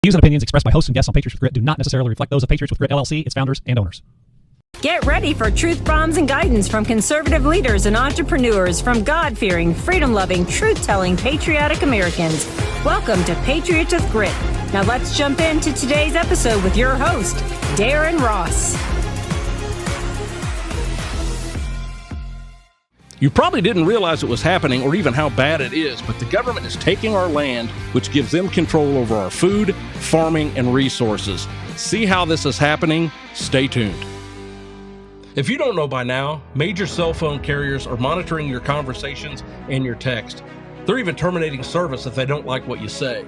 Views and opinions expressed by hosts and guests on Patriots with Grit do not necessarily reflect those of Patriots with Grit LLC, its founders, and owners. Get ready for truth bombs and guidance from conservative leaders and entrepreneurs from God-fearing, freedom-loving, truth-telling, patriotic Americans. Welcome to Patriots with Grit. Now let's jump into today's episode with your host, Darren Ross. You probably didn't realize it was happening or even how bad it is, but the government is taking our land, which gives them control over our food, farming, and resources. See how this is happening? Stay tuned. If you don't know by now, major cell phone carriers are monitoring your conversations and your text. They're even terminating service if they don't like what you say.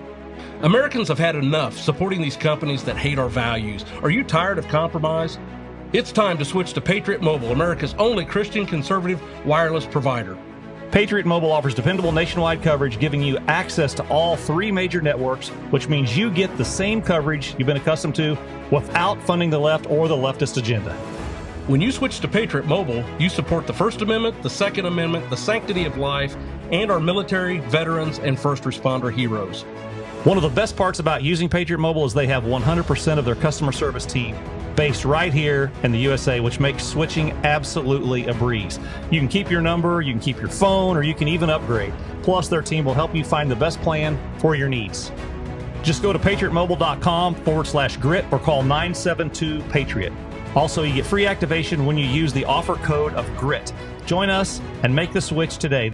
Americans have had enough supporting these companies that hate our values. Are you tired of compromise? It's time to switch to Patriot Mobile, America's only Christian conservative wireless provider. Patriot Mobile offers dependable nationwide coverage, giving you access to all three major networks, which means you get the same coverage you've been accustomed to without funding the left or the leftist agenda. When you switch to Patriot Mobile, you support the First Amendment, the Second Amendment, the sanctity of life, and our military, veterans, and first responder heroes. One of the best parts about using Patriot Mobile is they have 100% of their customer service team based right here in the USA, which makes switching absolutely a breeze. You can keep your number, you can keep your phone, or you can even upgrade. Plus, their team will help you find the best plan for your needs. Just go to patriotmobile.com/grit or call 972-PATRIOT. Also, you get free activation when you use the offer code of GRIT. Join us and make the switch today.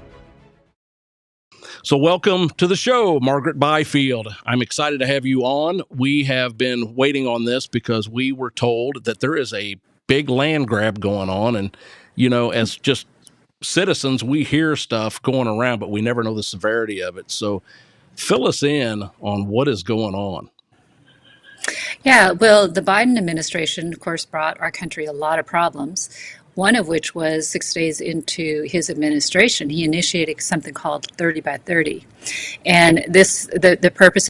So welcome to the show, Margaret Byfield. I'm excited to have you on. We have been waiting on this because we were told that there is a big land grab going on. And, you know, as just citizens, we hear stuff going around, but we never know the severity of it. So fill us in on what is going on. Yeah, well, the Biden administration, of course, brought our country a lot of problems. One of which was 6 days into his administration, he initiated something called 30 by 30. And the purpose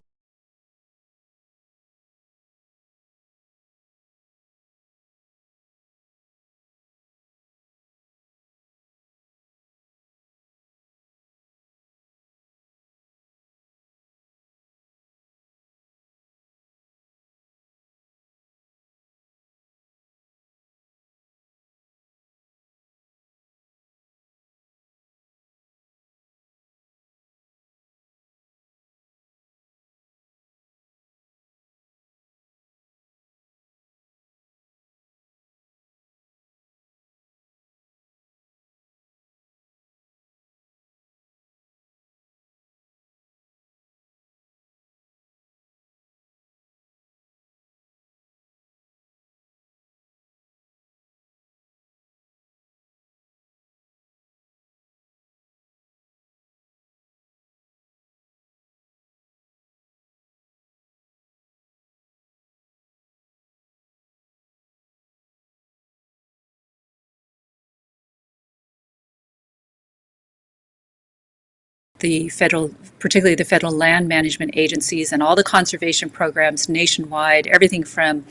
particularly the federal land management agencies and all the conservation programs nationwide, everything from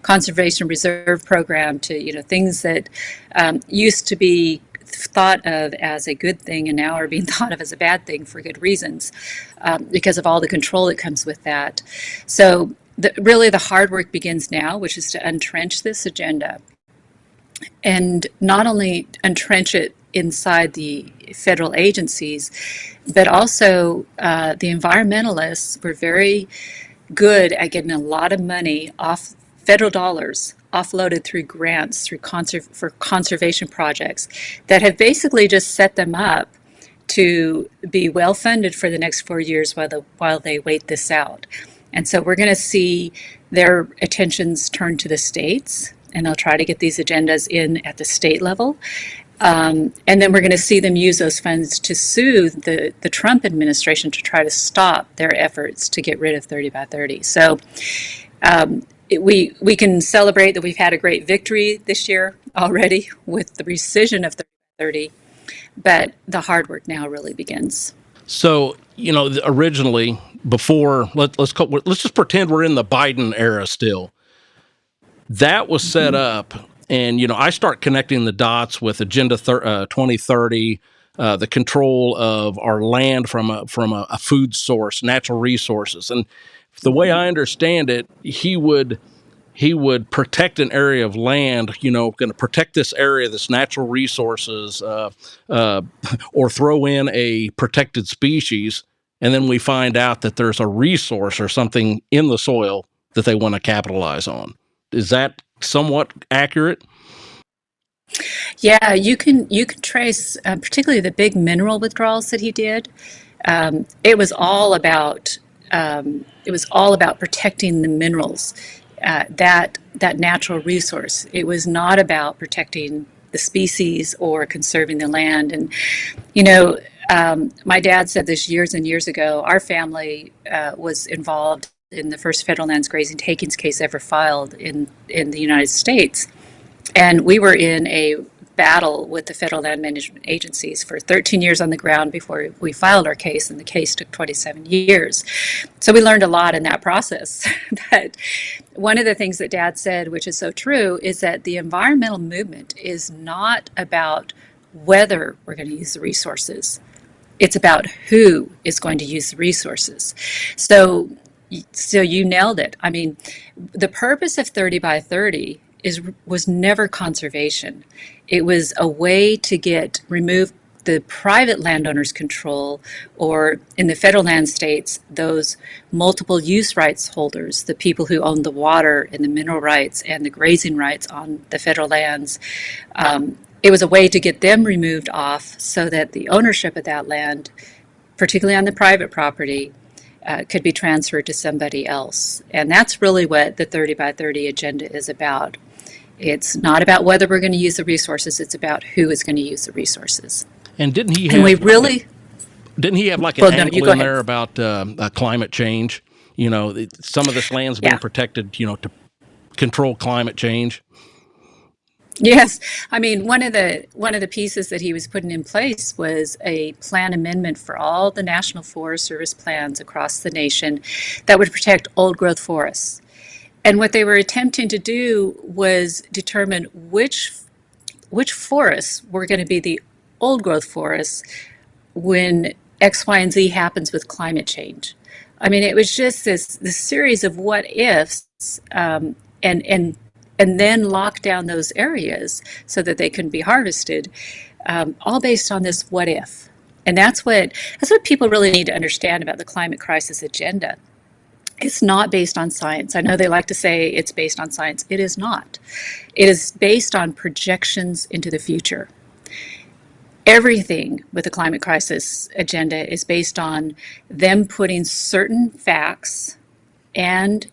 conservation reserve program to, things that used to be thought of as a good thing and now are being thought of as a bad thing for good reasons, because of all the control that comes with that. So really the hard work begins now, which is to entrench this agenda, and not only entrench it inside the federal agencies, but also the environmentalists were very good at getting a lot of money off federal dollars offloaded through grants for conservation projects that have basically just set them up to be well funded for the next 4 years while they wait this out. And so we're going to see their attentions turn to the states, and they'll try to get these agendas in at the state level. And then we're going to see them use those funds to sue the Trump administration to try to stop their efforts to get rid of 30 by 30. So we can celebrate that we've had a great victory this year already with the rescission of 30 by 30, but the hard work now really begins. So, originally, before, let's just pretend we're in the Biden era still. That was set up. And, I start connecting the dots with Agenda 2030, the control of our land from a food source, natural resources. And The way I understand it, he would protect an area of land, going to protect this area, this natural resources, or throw in a protected species, and then we find out that there's a resource or something in the soil that they want to capitalize on. Is that somewhat accurate? Yeah, you can trace particularly the big mineral withdrawals that he did. It was all about protecting the minerals, that natural resource. It was not about protecting the species or conserving the land. And my dad said this years and years ago. Our family was involved in the first federal lands grazing takings case ever filed in the United States, and we were in a battle with the federal land management agencies for 13 years on the ground before we filed our case, and the case took 27 years. So we learned a lot in that process. But one of the things that Dad said, which is so true, is that the environmental movement is not about whether we're going to use the resources. It's about who is going to use the resources. So you nailed it. I mean, the purpose of 30 by 30 was never conservation. It was a way to remove the private landowners' control, or in the federal land states, those multiple use rights holders, the people who own the water and the mineral rights and the grazing rights on the federal lands. It was a way to get them removed off so that the ownership of that land, particularly on the private property, could be transferred to somebody else. And that's really what the 30 by 30 agenda is about. It's not about whether we're going to use the resources, it's about who is going to use the resources. And didn't he have like an angle in there about climate change? Some of this land's being protected, to control climate change. Yes, I mean, one of the pieces that he was putting in place was a plan amendment for all the National Forest Service plans across the nation that would protect old growth forests. And what they were attempting to do was determine which forests were going to be the old growth forests when X, Y, and Z happens with climate change. I mean, it was just this series of what ifs, and then lock down those areas so that they can be harvested, all based on this what if. And that's what people really need to understand about the climate crisis agenda. It's not based on science. I know they like to say it's based on science. It is not. It is based on projections into the future. Everything with the climate crisis agenda is based on them putting certain facts and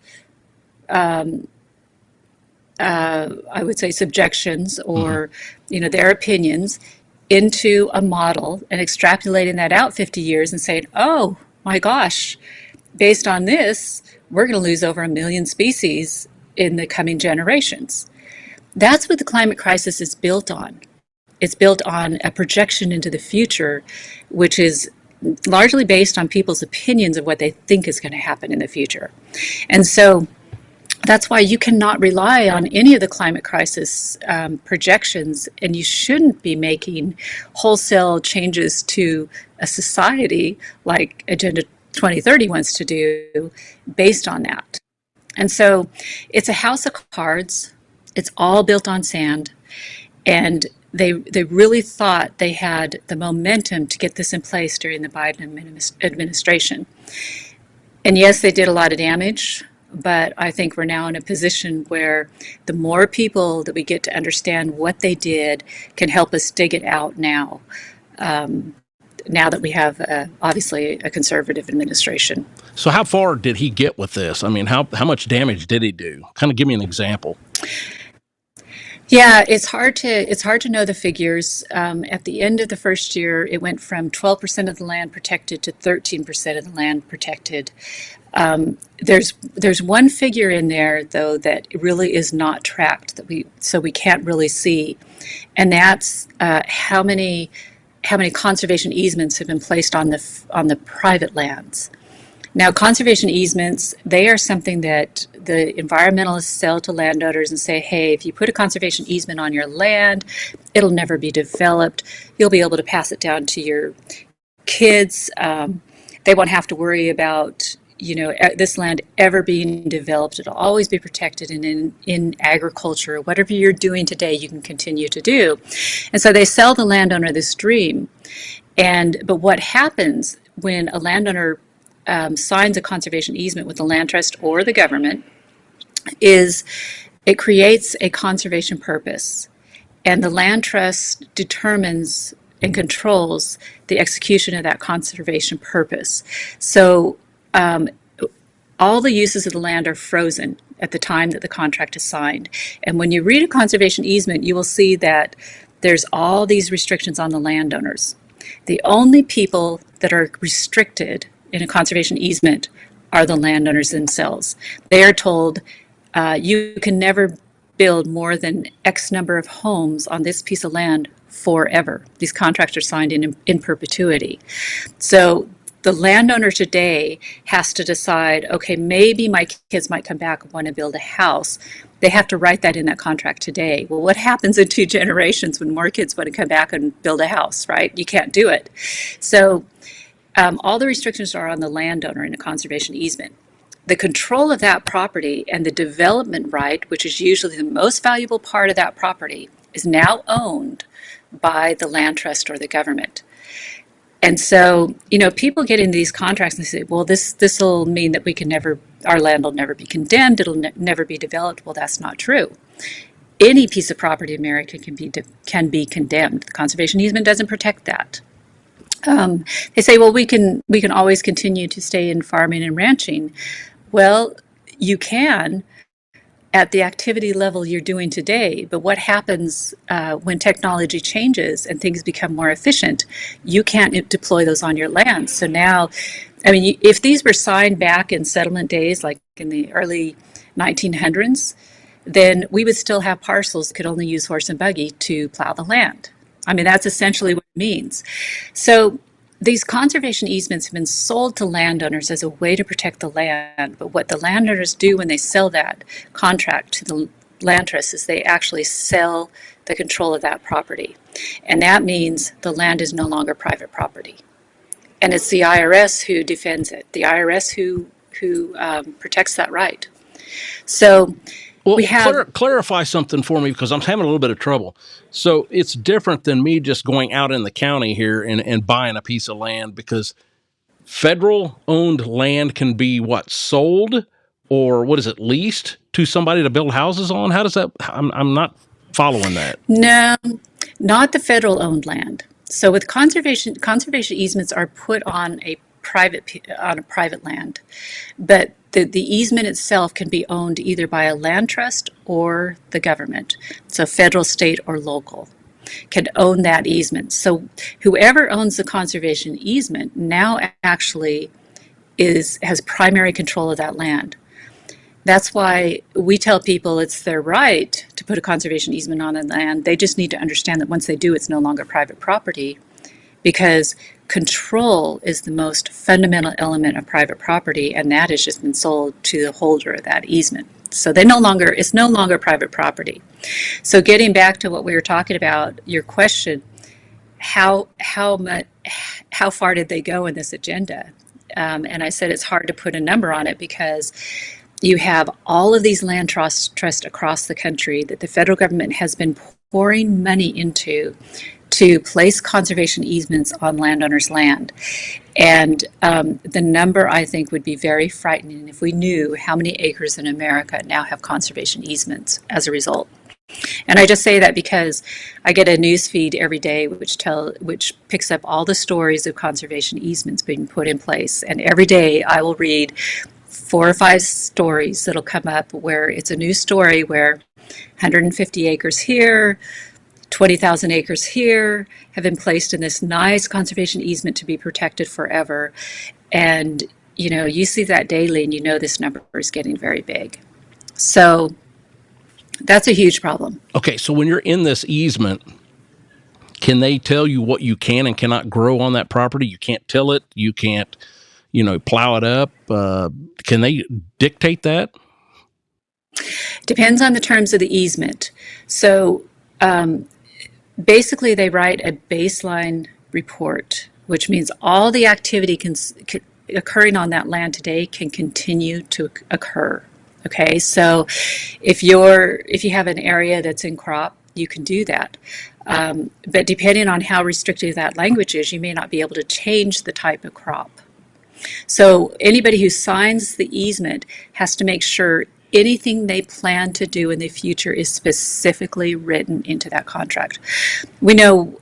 I would say subjections or their opinions into a model and extrapolating that out 50 years and saying, oh my gosh, based on this, we're going to lose over 1 million species in the coming generations. That's what the climate crisis is built on. It's built on a projection into the future, which is largely based on people's opinions of what they think is going to happen in the future. And so that's why you cannot rely on any of the climate crisis projections, and you shouldn't be making wholesale changes to a society like Agenda 2030 wants to do based on that. And so it's a house of cards. It's all built on sand. And they really thought they had the momentum to get this in place during the Biden administration. And yes, they did a lot of damage, but I think we're now in a position where the more people that we get to understand what they did can help us dig it out now. Now that we have obviously a conservative administration. So how far did he get with this? I mean, how much damage did he do? Kind of give me an example. Yeah, it's hard to know the figures. At the end of the first year, it went from 12% of the land protected to 13% of the land protected. There's one figure in there though that really is not tracked that we can't really see, and that's how many conservation easements have been placed on the private lands. Now, conservation easements, they are something that the environmentalists sell to landowners and say, hey, if you put a conservation easement on your land, it'll never be developed. You'll be able to pass it down to your kids. They won't have to worry about this land ever being developed. It'll always be protected, and in agriculture, whatever you're doing today, you can continue to do. And so they sell the landowner this dream. But what happens when a landowner signs a conservation easement with the land trust or the government is it creates a conservation purpose, and the land trust determines and controls the execution of that conservation purpose. So all the uses of the land are frozen at the time that the contract is signed. And when you read a conservation easement, you will see that there's all these restrictions on the landowners. The only people that are restricted in a conservation easement are the landowners themselves. They are told, you can never build more than X number of homes on this piece of land forever. These contracts are signed in perpetuity. So the landowner today has to decide, okay, maybe my kids might come back and want to build a house. They have to write that in that contract today. Well, what happens in 2 generations when more kids want to come back and build a house, right? You can't do it. So all the restrictions are on the landowner in a conservation easement. The control of that property and the development right, which is usually the most valuable part of that property, is now owned by the land trust or the government. And so, people get into these contracts and they say, well, this will mean that our land will never be condemned, it'll never be developed. Well, that's not true. Any piece of property in America can be condemned. The conservation easement doesn't protect that. They say, well, we can always continue to stay in farming and ranching. Well, you can at the activity level you're doing today, but what happens when technology changes and things become more efficient? You can't deploy those on your land. So now, if these were signed back in settlement days, like in the early 1900s, then we would still have parcels that could only use horse and buggy to plow the land. That's essentially what it means. So these conservation easements have been sold to landowners as a way to protect the land, but what the landowners do when they sell that contract to the land trust is they actually sell the control of that property. And that means the land is no longer private property. And it's the IRS who defends it, the IRS who protects that right. So we have... Clarify something for me, because I'm having a little bit of trouble. So it's different than me just going out in the county here and buying a piece of land, because federal-owned land can be, sold, or leased to somebody to build houses on? How does that... I'm not following that. No, not the federal-owned land. So with conservation easements are put on a private land, but the easement itself can be owned either by a land trust or the government. So federal, state, or local can own that easement. So whoever owns the conservation easement now actually has primary control of that land. That's why we tell people it's their right to put a conservation easement on the land. They just need to understand that once they do, it's no longer private property, because control is the most fundamental element of private property, and that has just been sold to the holder of that easement. So it's no longer private property. So getting back to what we were talking about, your question, how far did they go in this agenda? And I said it's hard to put a number on it, because you have all of these land trusts across the country that the federal government has been pouring money into to place conservation easements on landowners' land. And the number, I think, would be very frightening if we knew how many acres in America now have conservation easements as a result. And I just say that because I get a news feed every day which picks up all the stories of conservation easements being put in place. And every day I will read 4 or 5 stories that'll come up where it's a new story where 150 acres here, 20,000 acres here have been placed in this nice conservation easement to be protected forever. And, you see that daily, and this number is getting very big. So that's a huge problem. Okay, so when you're in this easement, can they tell you what you can and cannot grow on that property? You can't till it. You can't, plow it up. Can they dictate that? Depends on the terms of the easement. So basically, they write a baseline report, which means all the activity occurring on that land today can continue to occur. Okay, so if you have an area that's in crop, you can do that. But depending on how restrictive that language is, you may not be able to change the type of crop. So anybody who signs the easement has to make sure anything they plan to do in the future is specifically written into that contract. We know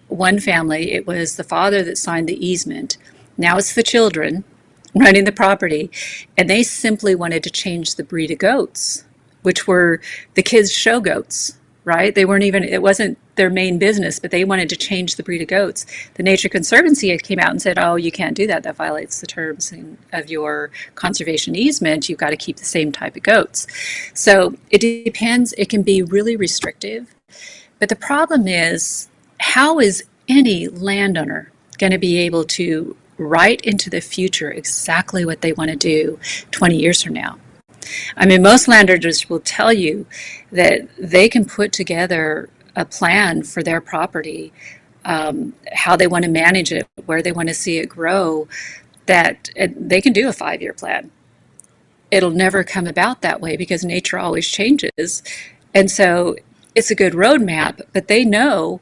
one family, it was the father that signed the easement. Now it's the children running the property, and they simply wanted to change the breed of goats, which were the kids' show goats, right? They weren't even, it wasn't their main business, but they wanted to change the breed of goats. The Nature Conservancy came out and said, oh, you can't do that. That violates the terms of your conservation easement. You've got to keep the same type of goats. So it depends. It can be really restrictive. But the problem is, how is any landowner going to be able to write into the future exactly what they want to do 20 years from now? I mean, most landowners will tell you that they can put together a plan for their property, how they want to manage it, where they want to see it grow, that they can do a 5-year plan. It'll never come about that way because nature always changes. And so it's a good roadmap, but they know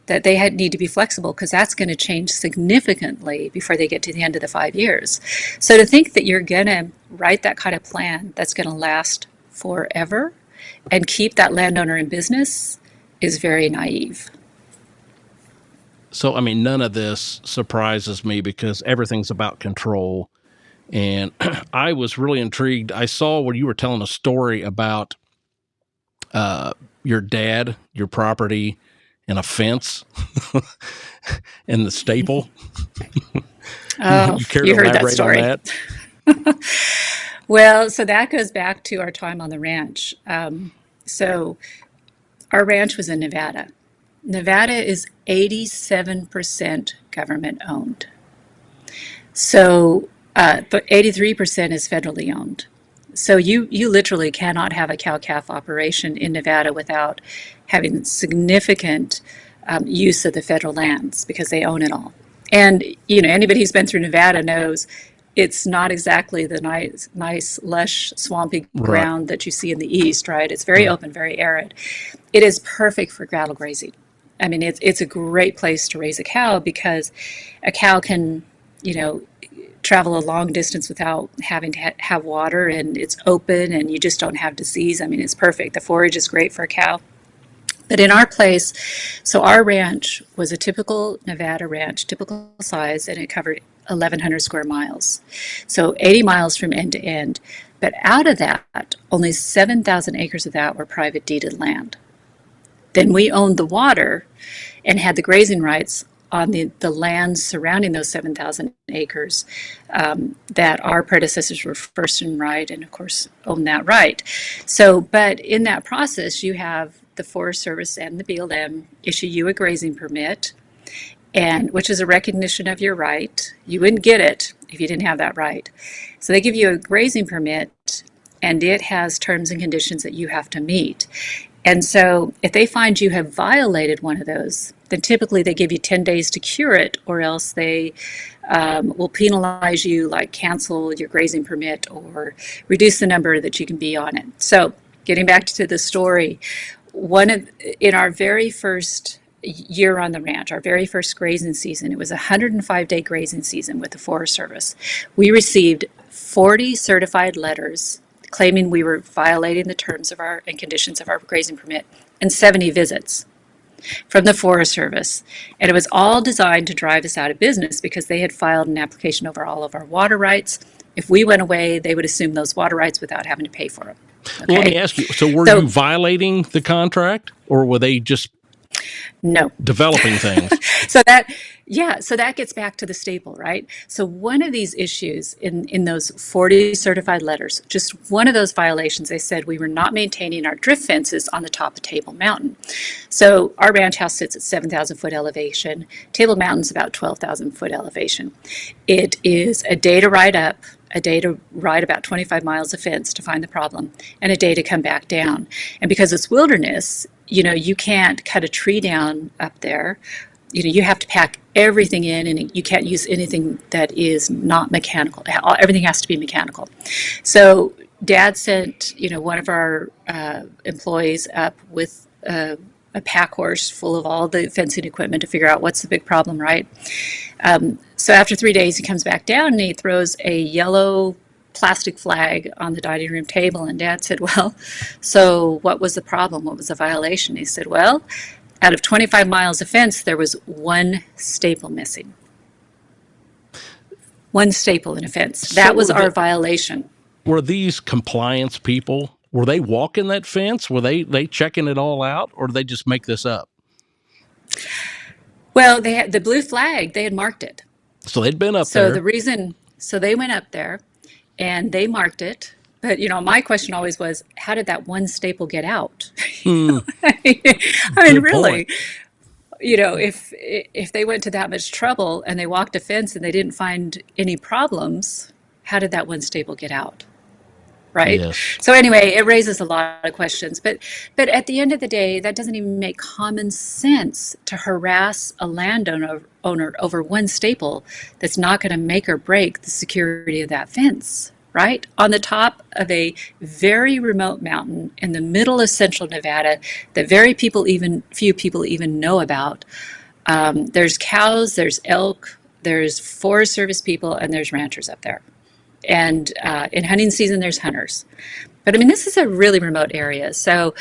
that they need to be flexible because that's going to change significantly before they get to the end of the 5 years. So to think that you're going to write that kind of plan that's going to last forever and keep that landowner in business is very naive. So, I mean, none of this surprises me because everything's about control. And I was really intrigued. I saw where you were telling a story about your dad, your property, and a fence and the staple. Oh, you heard that story. On that? Well, so that goes back to our time on the ranch. So our ranch was in Nevada. Nevada is 87% government owned. So, but 83% is federally owned. So you literally cannot have a cow-calf operation in Nevada without having significant use of the federal lands because they own it all. And, you know, anybody who's been through Nevada knows it's not exactly the nice, lush, swampy ground that you see in the east, right? It's very open, very arid. It is perfect for cattle grazing. I mean, it's a great place to raise a cow because a cow can, you know, travel a long distance without having to have water, and it's open and you just don't have disease. I mean, it's perfect. The forage is great for a cow. But in our place, so our ranch was a typical Nevada ranch, typical size, and it covered 1,100 square miles. So 80 miles from end to end. But out of that, only 7,000 acres of that were private deeded land. Then we owned the water and had the grazing rights on the lands surrounding those 7,000 acres that our predecessors were first in right and, of course, owned that right. So, but in that process, you have the Forest Service and the BLM issue you a grazing permit, and which is a recognition of your right. You wouldn't get it if you didn't have that right. So they give you a grazing permit, and it has terms and conditions that you have to meet. And so if they find you have violated one of those, then typically they give you 10 days to cure it, or else they will penalize you, like cancel your grazing permit or reduce the number that you can be on it. So getting back to the story, in our very first year on the ranch, our very first grazing season, it was a 105-day grazing season with the Forest Service. We received 40 certified letters claiming we were violating the terms of and conditions of our grazing permit, and 70 visits from the Forest Service. And it was all designed to drive us out of business because they had filed an application over all of our water rights. If we went away, they would assume those water rights without having to pay for them. Okay? Well, let me ask you, so were you violating the contract, or were they just developing things? So that gets back to the staple, right? So one of these issues in those 40 certified letters, just one of those violations, they said we were not maintaining our drift fences on the top of Table Mountain. So our ranch house sits at 7,000 foot elevation. Table Mountain's about 12,000 foot elevation. It is a day to ride up, a day to ride about 25 miles of fence to find the problem, and a day to come back down. And because it's wilderness, you know, you can't cut a tree down up there you have to pack everything in, and you can't use anything that is not mechanical. Everything has to be mechanical. So Dad sent, one of our employees up with a pack horse full of all the fencing equipment to figure out what's the big problem, right? So after 3 days, he comes back down and he throws a yellow plastic flag on the dining room table. And Dad said, well, so what was the problem? What was the violation? He said, well, out of 25 miles of fence, there was one staple missing. One staple in a fence. That was our violation. Were these compliance people? Were they walking that fence? Were they checking it all out, or did they just make this up? Well, they had the blue flag. They had marked it. So they'd been up there. So they went up there, and they marked it. But my question always was, how did that one staple get out? I mean, really, point. If they went to that much trouble and they walked a fence and they didn't find any problems, how did that one staple get out? Right? Yes. So anyway, it raises a lot of questions. But at the end of the day, that doesn't even make common sense to harass a landowner over one staple that's not going to make or break the security of that fence. Right? On the top of a very remote mountain in the middle of central Nevada that few people even know about. There's cows, there's elk, there's Forest Service people, and there's ranchers up there. And in hunting season, there's hunters. But I mean, this is a really remote area. So,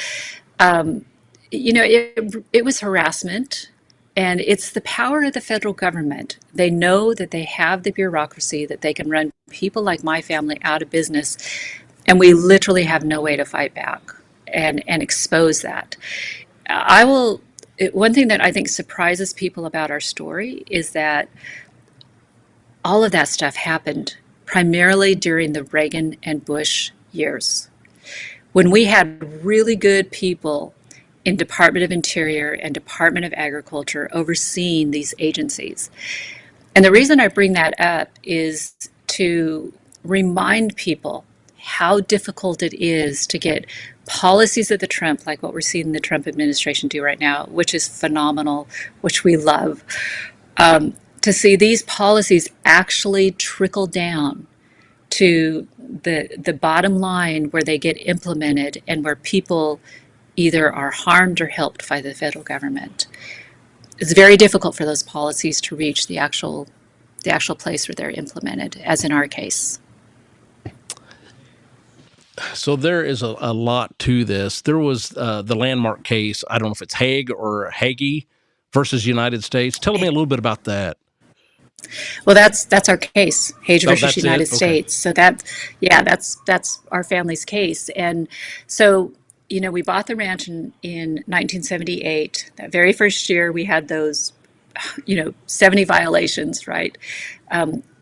it was harassment. And it's the power of the federal government. They know that they have the bureaucracy, that they can run people like my family out of business. And we literally have no way to fight back and expose that. One thing that I think surprises people about our story is that all of that stuff happened primarily during the Reagan and Bush years, when we had really good people in Department of Interior and Department of Agriculture overseeing these agencies. And the reason I bring that up is to remind people how difficult it is to get policies of the Trump, like what we're seeing the Trump administration do right now, which is phenomenal, which we love, to see these policies actually trickle down to the bottom line where they get implemented and where people either are harmed or helped by the federal government. It's very difficult for those policies to reach the actual place where they're implemented, as in our case. So there is a lot to this. There was the landmark case. I don't know if it's Hague or Hagee versus United States. Tell me a little bit about that. Well, that's our case, Hage versus United it? Okay. States. So that's our family's case. And so, we bought the ranch in 1978. That very first year, we had those, 70 violations, right?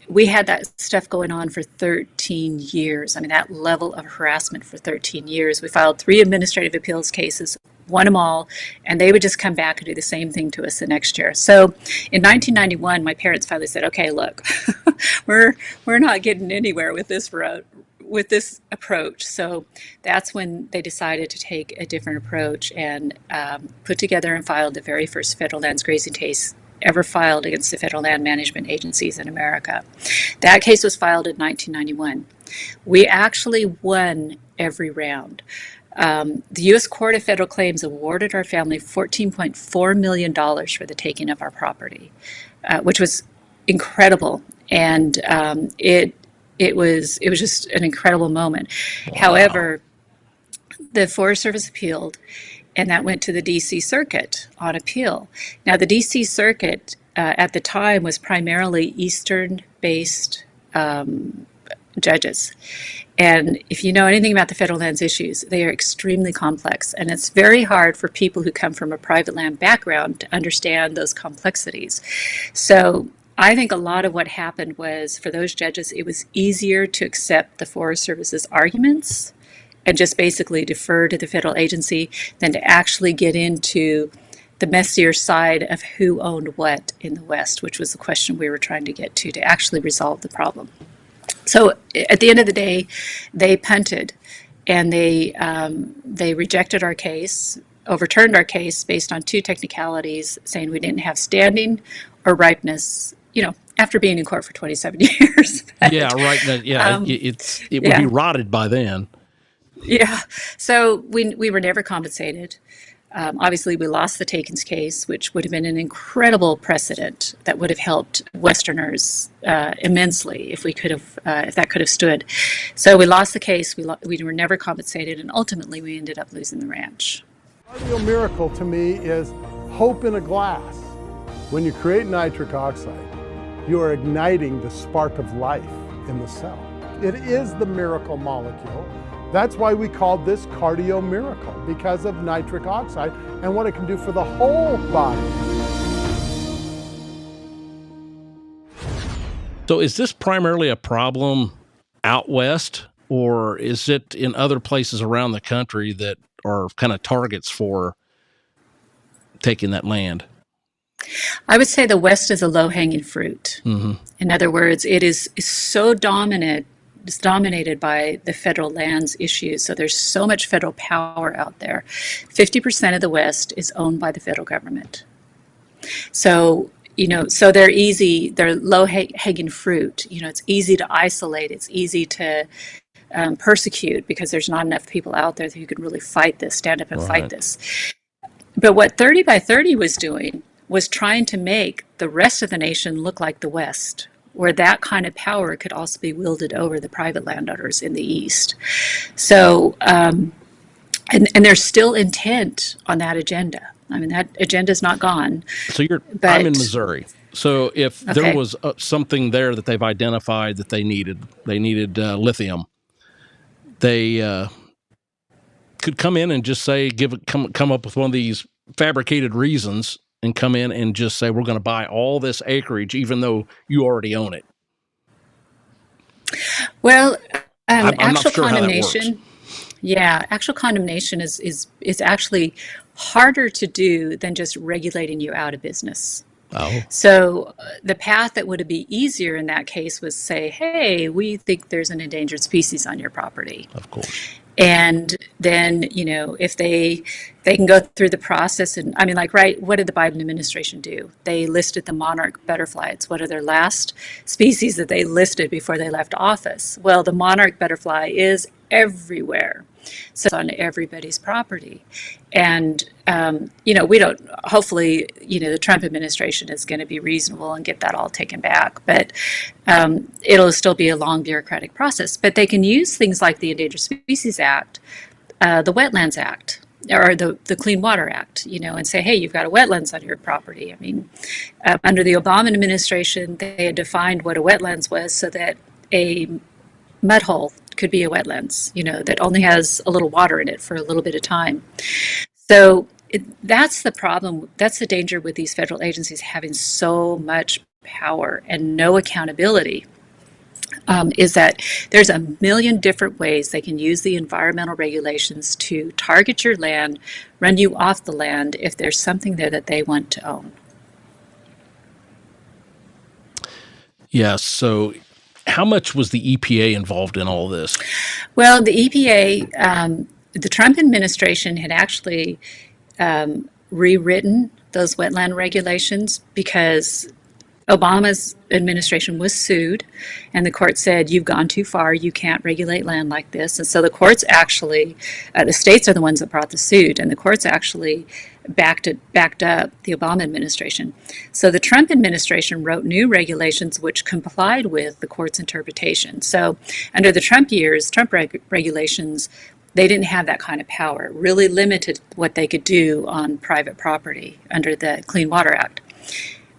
We had that stuff going on for 13 years. I mean, that level of harassment for 13 years. We filed 3 administrative appeals cases, won them all, and they would just come back and do the same thing to us the next year. So in 1991, my parents finally said, okay, look, we're not getting anywhere with this approach. So that's when they decided to take a different approach and put together and filed the very first federal lands grazing case ever filed against the federal land management agencies in America. That case was filed in 1991. We actually won every round. The U.S. Court of Federal Claims awarded our family $14.4 million for the taking of our property, which was incredible. And it was just an incredible moment. Wow. However, the Forest Service appealed, and that went to the D.C. Circuit on appeal. Now, the D.C. Circuit at the time was primarily Eastern-based judges. And if you know anything about the federal lands issues, they are extremely complex. And it's very hard for people who come from a private land background to understand those complexities. So I think a lot of what happened was, for those judges, it was easier to accept the Forest Service's arguments and just basically defer to the federal agency than to actually get into the messier side of who owned what in the West, which was the question we were trying to get to actually resolve the problem. So at the end of the day, they punted, and they rejected our case overturned our case based on two technicalities, saying we didn't have standing or ripeness, after being in court for 27 years. But, yeah, right. It would be rotted by then. Yeah. So we were never compensated. Obviously, we lost the Takens case, which would have been an incredible precedent that would have helped Westerners immensely if that could have stood. So we lost the case. We were never compensated, and ultimately we ended up losing the ranch. The real miracle to me is hope in a glass. When you create nitric oxide, you are igniting the spark of life in the cell. It is the miracle molecule. That's why we called this cardio miracle, because of nitric oxide and what it can do for the whole body. So is this primarily a problem out west, or is it in other places around the country that are kind of targets for taking that land? I would say the West is a low-hanging fruit. Mm-hmm. In other words, it is so dominant. It's dominated by the federal lands issues. So there's so much federal power out there. 50% of the West is owned by the federal government. So, so they're low-hanging fruit. It's easy to isolate. It's easy to persecute because there's not enough people out there who could really stand up and fight this. But what 30 by 30 was doing was trying to make the rest of the nation look like the West, where that kind of power could also be wielded over the private landowners in the East. So, and they're still intent on that agenda. I mean, that agenda's not gone. So I'm in Missouri. So if there was something there that they've identified that they needed lithium, they could come in and just say, come up with one of these fabricated reasons and come in and just say, we're going to buy all this acreage, even though you already own it. Well, I'm actual not sure condemnation. How that works. Yeah, actual condemnation is actually harder to do than just regulating you out of business. Oh. So the path that would be easier in that case was say, hey, we think there's an endangered species on your property. Of course. And then, if they can go through the process, and what did the Biden administration do? They listed the monarch butterfly. It's one of their last species that they listed before they left office. Well, the monarch butterfly is everywhere. So it's on everybody's property. And, we don't, hopefully, the Trump administration is going to be reasonable and get that all taken back. But it'll still be a long bureaucratic process. But they can use things like the Endangered Species Act, the Wetlands Act, or the Clean Water Act, and say, hey, you've got a wetlands on your property. I mean, under the Obama administration, they had defined what a wetlands was so that a mud hole could be a wetlands, that only has a little water in it for a little bit of time. So that's the problem. That's the danger with these federal agencies having so much power and no accountability, is that there's a million different ways they can use the environmental regulations to target your land, run you off the land if there's something there that they want to own. Yeah, so how much was the EPA involved in all this? Well, the EPA, the Trump administration had actually rewritten those wetland regulations because Obama's administration was sued, and the court said, you've gone too far, you can't regulate land like this. And so the courts actually, the states are the ones that brought the suit, and the courts actually backed up the Obama administration. So the Trump administration wrote new regulations which complied with the court's interpretation. So under the Trump years, Trump regulations, they didn't have that kind of power. It really limited what they could do on private property under the Clean Water Act.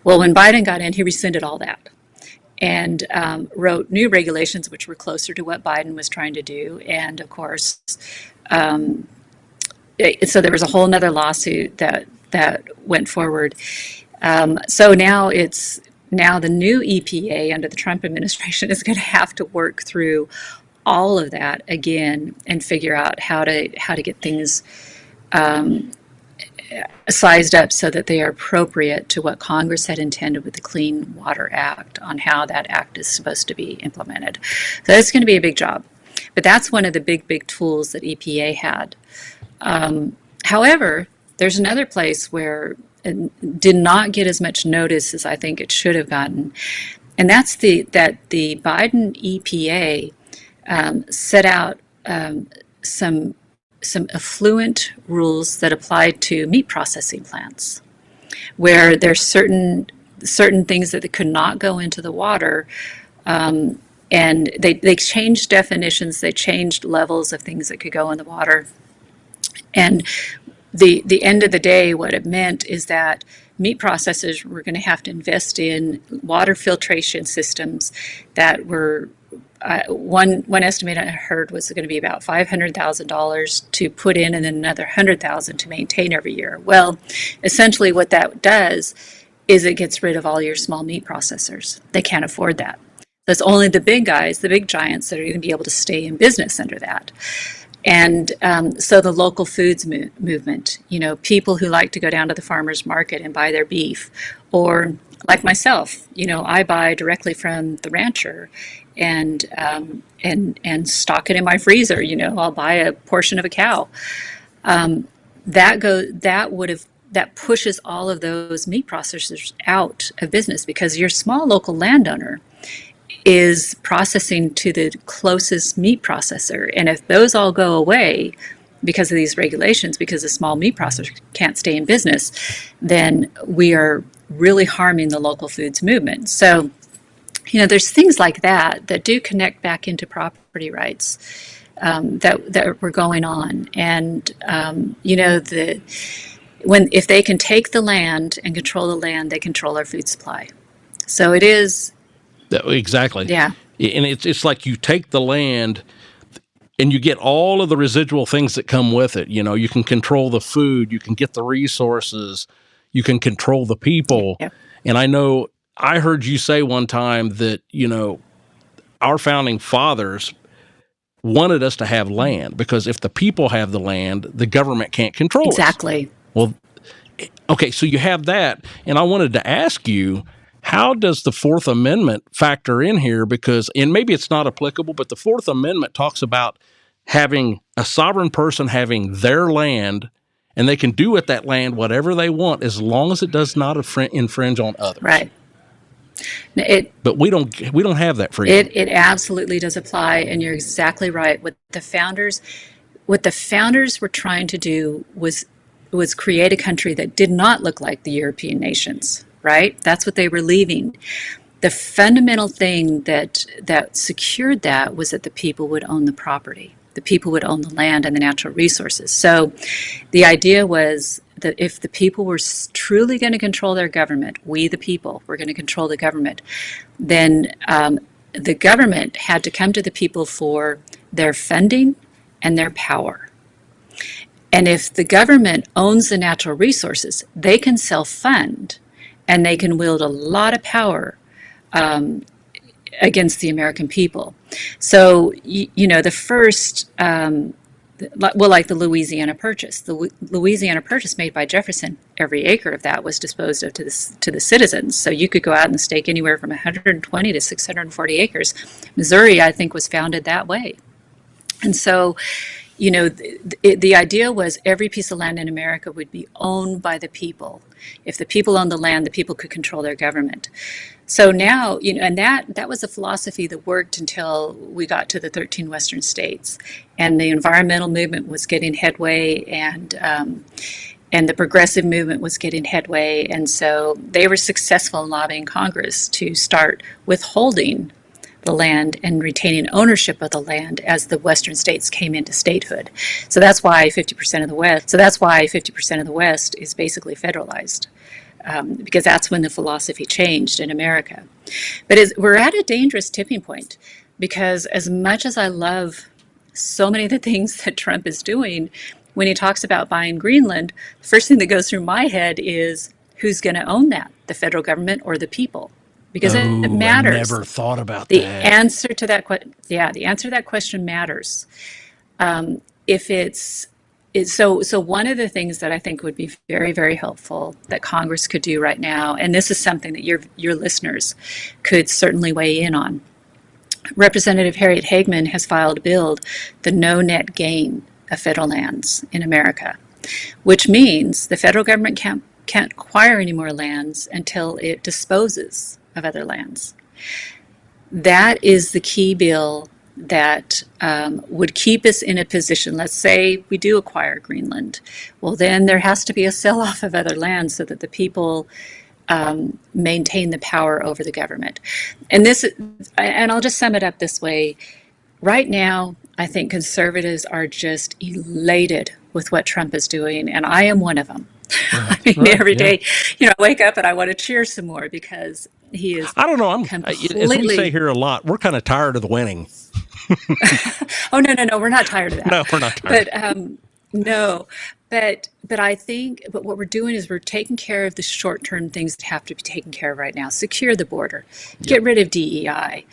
Well, when Biden got in, he rescinded all that and wrote new regulations which were closer to what Biden was trying to do. And of course, so there was a whole nother lawsuit that went forward. So now the new EPA under the Trump administration is going to have to work through all of that again and figure out how to get things sized up so that they are appropriate to what Congress had intended with the Clean Water Act on how that act is supposed to be implemented. So that's going to be a big job. But that's one of the big tools that EPA had. However, There's another place where it did not get as much notice as I think it should have gotten, and that's that the Biden EPA set out some affluent rules that applied to meat processing plants, where there's certain things that could not go into the water, and they changed definitions, they changed levels of things that could go in the water, and the end of the day, what it meant is that meat processors were going to have to invest in water filtration systems that were one estimate I heard was going to be about $500,000 to put in, and then another $100,000 to maintain every year. Well, essentially what that does is it gets rid of all your small meat processors. They can't afford that. That's only the big guys, the big giants, that are going to be able to stay in business under that. And so the local foods movement, people who like to go down to the farmer's market and buy their beef, or like myself, I buy directly from the rancher and stock it in my freezer. I'll buy a portion of a cow. That pushes all of those meat processors out of business, because your small local landowner is processing to the closest meat processor. And if those all go away because of these regulations, because the small meat processor can't stay in business, then we are really harming the local foods movement. So, there's things like that do connect back into property rights that were going on. And, if they can take the land and control the land, they control our food supply. So it is. Exactly. Yeah. And it's like you take the land and you get all of the residual things that come with it. You can control the food, you can get the resources, you can control the people. Yep. And I heard you say one time that, our founding fathers wanted us to have land, because if the people have the land, the government can't control it. Exactly. Well, okay, so you have that. And I wanted to ask you, how does the Fourth Amendment factor in here? Because, and maybe it's not applicable, but the Fourth Amendment talks about having a sovereign person having their land, and they can do with that land whatever they want as long as it does not infringe on others. Right. But we don't have that freedom. It absolutely does apply, and you're exactly right. What the founders were trying to do was create a country that did not look like the European nations. Right? That's what they were leaving. The fundamental thing that secured that was that the people would own the property. The people would own the land and the natural resources. So the idea was that if the people were truly going to control their government, we the people were going to control the government, then the government had to come to the people for their funding and their power. And if the government owns the natural resources, they can self-fund, and they can wield a lot of power against the American people. So, the first, like the Louisiana Purchase. The Louisiana Purchase made by Jefferson, every acre of that was disposed of to the citizens. So you could go out and stake anywhere from 120 to 640 acres. Missouri, I think, was founded that way. And so, the idea was every piece of land in America would be owned by the people. If the people owned the land, the people could control their government. So now, and that was a philosophy that worked until we got to the 13 Western states, and the environmental movement was getting headway, and the progressive movement was getting headway, and so they were successful in lobbying Congress to start withholding the land and retaining ownership of the land as the Western states came into statehood. So that's why 50% of the West. Is basically federalized, because that's when the philosophy changed in America. But we're at a dangerous tipping point, because as much as I love so many of the things that Trump is doing, when he talks about buying Greenland, the first thing that goes through my head is who's going to own that, the federal government or the people? Because it matters. I never thought about the that. Answer to that the answer to that question matters. So one of the things that I think would be very, very helpful that Congress could do right now, and this is something that your listeners could certainly weigh in on. Representative Harriet Hagman has filed a bill, the no net gain of federal lands in America. which means the federal government can't acquire any more lands until it disposes of other lands. That is the key bill that would keep us in a position. Let's say we do acquire Greenland. Well, then there has to be a sell-off of other lands so that the people maintain the power over the government. And I'll just sum it up this way. Right now, I think conservatives are just elated with what Trump is doing, and I am one of them. I mean, every day, I wake up and I want to cheer some more because he is. I don't know. Completely... As we say here a lot, we're kind of tired of the winning. Oh, no, we're not tired of that. No, we're not tired. But I think, what we're doing is we're taking care of the short-term things that have to be taken care of right now. Secure the border, get rid of DEI,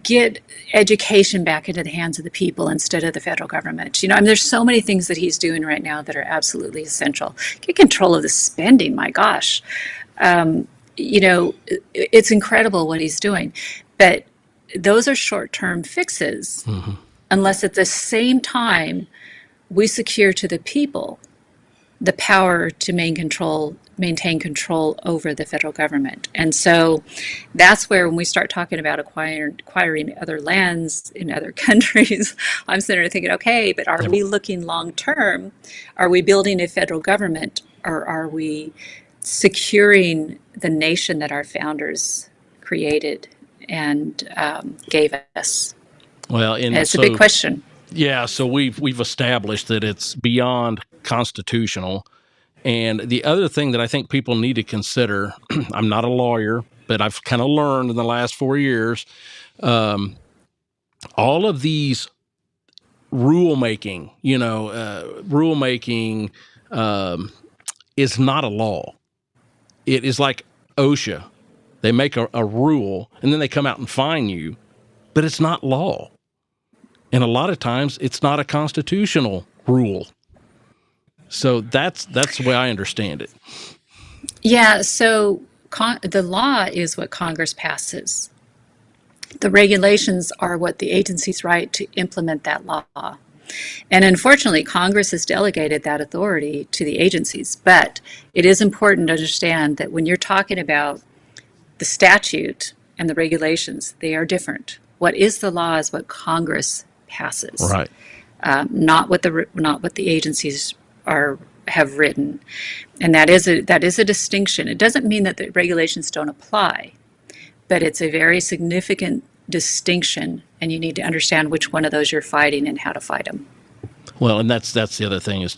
get education back into the hands of the people instead of the federal government. I mean, there's so many things that he's doing right now that are absolutely essential. Get control of the spending, my gosh. It's incredible what he's doing. But those are short-term fixes, unless at the same time we secure to the people the power to maintain control over the federal government. And so that's where, when we start talking about acquiring other lands in other countries, I'm sitting there thinking, okay, but are we looking long-term? Are we building a federal government, or are we securing the nation that our founders created and gave us? Well, it's a big question. Yeah, so we've established that it's beyond constitutional. And the other thing that I think people need to consider, I'm not a lawyer, but I've kind of learned in the last 4 years, all of these rulemaking is not a law. It is like OSHA. They make a rule, and then they come out and fine you, but it's not law. And a lot of times, it's not a constitutional rule. So that's the way I understand it. Yeah, so the law is what Congress passes. The regulations are what the agencies write to implement that law. And unfortunately, Congress has delegated that authority to the agencies. But it is important to understand that when you're talking about the statute and the regulations, they are different. What is the law is what Congress passes, right? Not what the agencies have written, and that is a distinction. It doesn't mean that the regulations don't apply, but it's a very significant distinction, and you need to understand which one of those you're fighting and how to fight them. Well, and that's the other thing is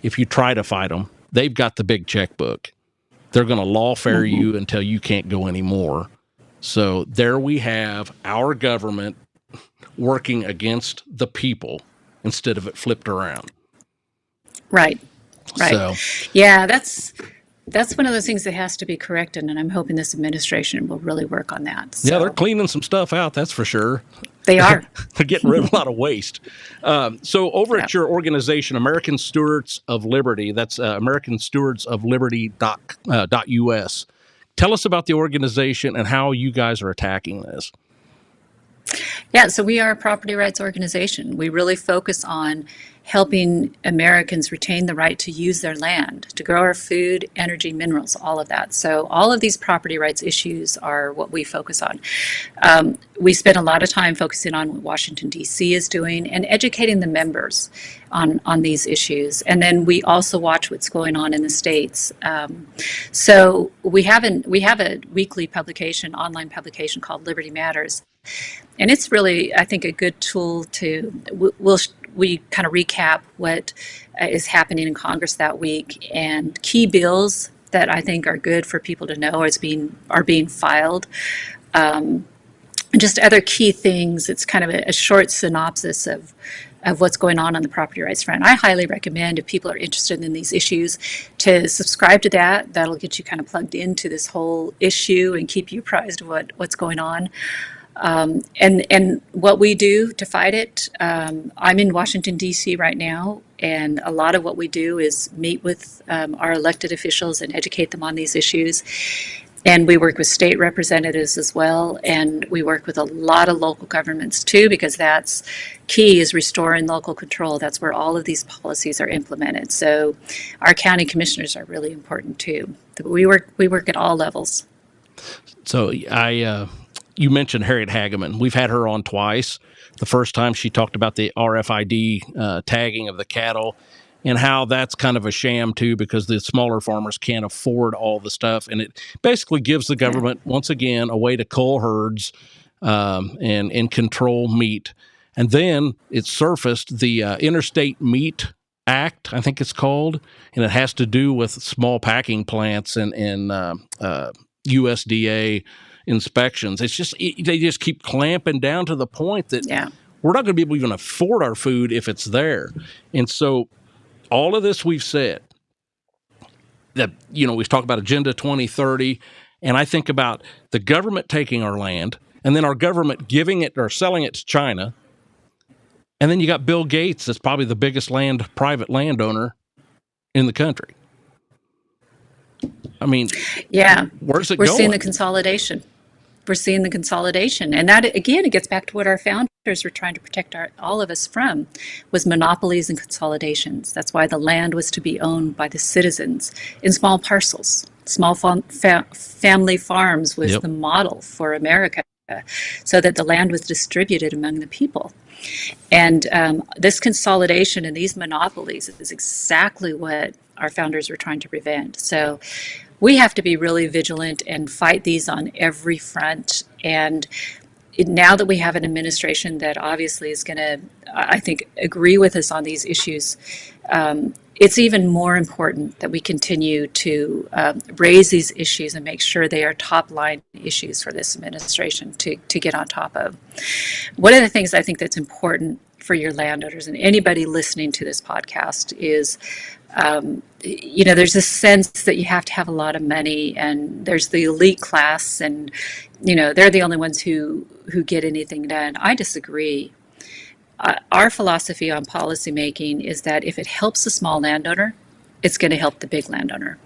if you try to fight them, they've got the big checkbook. They're going to lawfare you until you can't go anymore. So there we have our government working against the people instead of it flipped around. Right. So, yeah, that's one of those things that has to be corrected, and I'm hoping this administration will really work on that. So. Yeah, they're cleaning some stuff out, that's for sure. They are. They're getting rid of a lot of waste. So over at your organization, American Stewards of Liberty, that's americanstewardsofliberty.us. Tell us about the organization and how you guys are attacking this. Yeah, so we are a property rights organization. We really focus on helping Americans retain the right to use their land, to grow our food, energy, minerals, all of that. So all of these property rights issues are what we focus on. We spend a lot of time focusing on what Washington, D.C. is doing and educating the members on these issues. And then we also watch what's going on in the states. So we have a weekly publication, online publication called Liberty Matters. And it's really, I think, a good tool to, we kind of recap what is happening in Congress that week, and key bills that I think are good for people to know are being filed. And just other key things. It's kind of a short synopsis of what's going on the property rights front. I highly recommend, if people are interested in these issues, to subscribe to that. That'll get you kind of plugged into this whole issue and keep you apprised of what's going on. And what we do to fight it, I'm in Washington, D.C. right now, and a lot of what we do is meet with our elected officials and educate them on these issues. And we work with state representatives as well, and we work with a lot of local governments too, because that's key, is restoring local control. That's where all of these policies are implemented. So our county commissioners are really important too. We work at all levels. So you mentioned Harriet Hageman. We've had her on twice. The first time she talked about the RFID tagging of the cattle, and how that's kind of a sham too, because the smaller farmers can't afford all the stuff, and it basically gives the government once again a way to cull herds and control meat. And then it surfaced the Interstate Meat Act, I think it's called, and it has to do with small packing plants and USDA inspections. It's just they just keep clamping down to the point that we're not going to be able to even afford our food if it's there. And so all of this we've said, that, we've talked about Agenda 2030, and I think about the government taking our land, and then our government giving it or selling it to China, and then you got Bill Gates, that's probably the biggest private landowner in the country. I mean, where's it going? We're seeing the consolidation. We're seeing the consolidation. And that, again, it gets back to what our founders were trying to protect all of us from, was monopolies and consolidations. That's why the land was to be owned by the citizens in small parcels. Small family farms was the model for America, so that the land was distributed among the people. And this consolidation and these monopolies is exactly what our founders were trying to prevent. So we have to be really vigilant and fight these on every front. And now that we have an administration that obviously is going to, I think, agree with us on these issues, it's even more important that we continue to raise these issues and make sure they are top line issues for this administration to get on top of. One of the things I think that's important for your landowners and anybody listening to this podcast is, there's a sense that you have to have a lot of money, and there's the elite class, and they're the only ones who get anything done. I disagree. Our philosophy on policy making is that if it helps the small landowner, it's going to help the big landowner.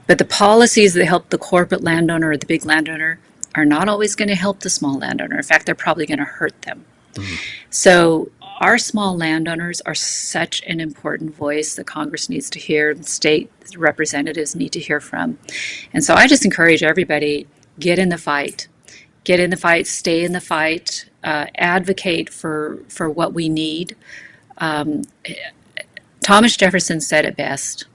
But the policies that help the corporate landowner or the big landowner are not always going to help the small landowner. In fact, they're probably going to hurt them. Mm-hmm. So our small landowners are such an important voice that Congress needs to hear, and state representatives need to hear from. And so I just encourage everybody, get in the fight. Get in the fight, stay in the fight, advocate for what we need. Thomas Jefferson said it best.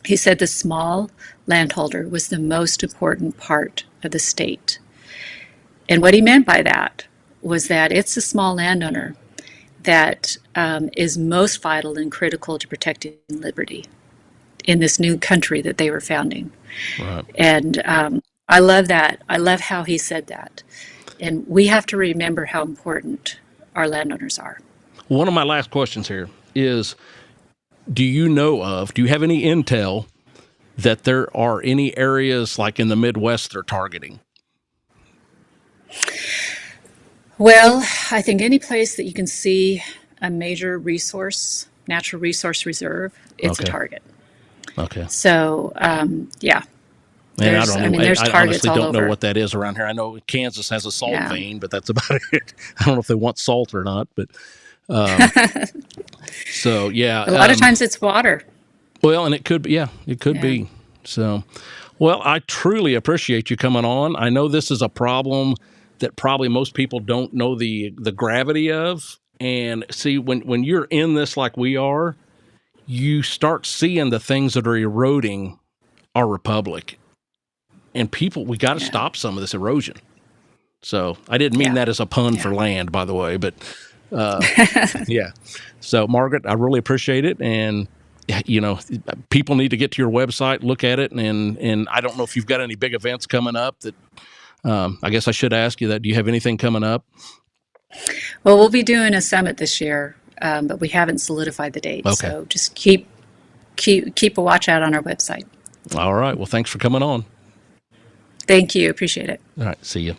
He said the small landholder was the most important part of the state. And what he meant by that was that it's the small landowner that is most vital and critical to protecting liberty in this new country that they were founding. Right. And I love that. I love how he said that. And we have to remember how important our landowners are. One of my last questions here is, do you have any intel that there are any areas like in the Midwest they're targeting? Well, I think any place that you can see a major natural resource reserve, it's a target. Okay. So, yeah. And I honestly don't know what that is around here. I know Kansas has a salt vein, but that's about it. I don't know if they want salt or not, but so yeah. A lot of times it's water. Well, and it could be, it could be. So, well, I truly appreciate you coming on. I know this is a problem that probably most people don't know the gravity of. And see, when you're in this like we are, you start seeing the things that are eroding our republic. And we got to stop some of this erosion. So I didn't mean that as a pun for land, by the way, but yeah. So Margaret, I really appreciate it. And, people need to get to your website, look at it. And I don't know if you've got any big events coming up that, I guess I should ask you that. Do you have anything coming up? Well, we'll be doing a summit this year, but we haven't solidified the date. Okay. So just keep a watch out on our website. All right. Well, thanks for coming on. Thank you. Appreciate it. All right. See you.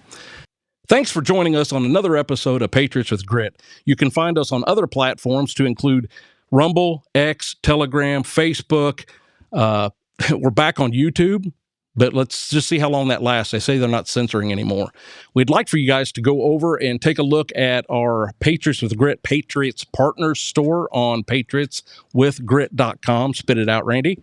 Thanks for joining us on another episode of Patriots with Grit. You can find us on other platforms to include Rumble, X, Telegram, Facebook. We're back on YouTube. but let's just see how long that lasts. They say they're not censoring anymore. We'd like for you guys to go over and take a look at our Patriots with Grit Patriots Partners store on patriotswithgrit.com. Spit it out, Randy.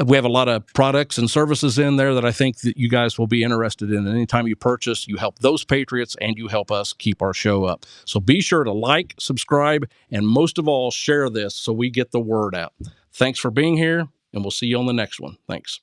We have a lot of products and services in there that I think that you guys will be interested in. And anytime you purchase, you help those Patriots and you help us keep our show up. So be sure to like, subscribe, and most of all, share this so we get the word out. Thanks for being here, and we'll see you on the next one. Thanks.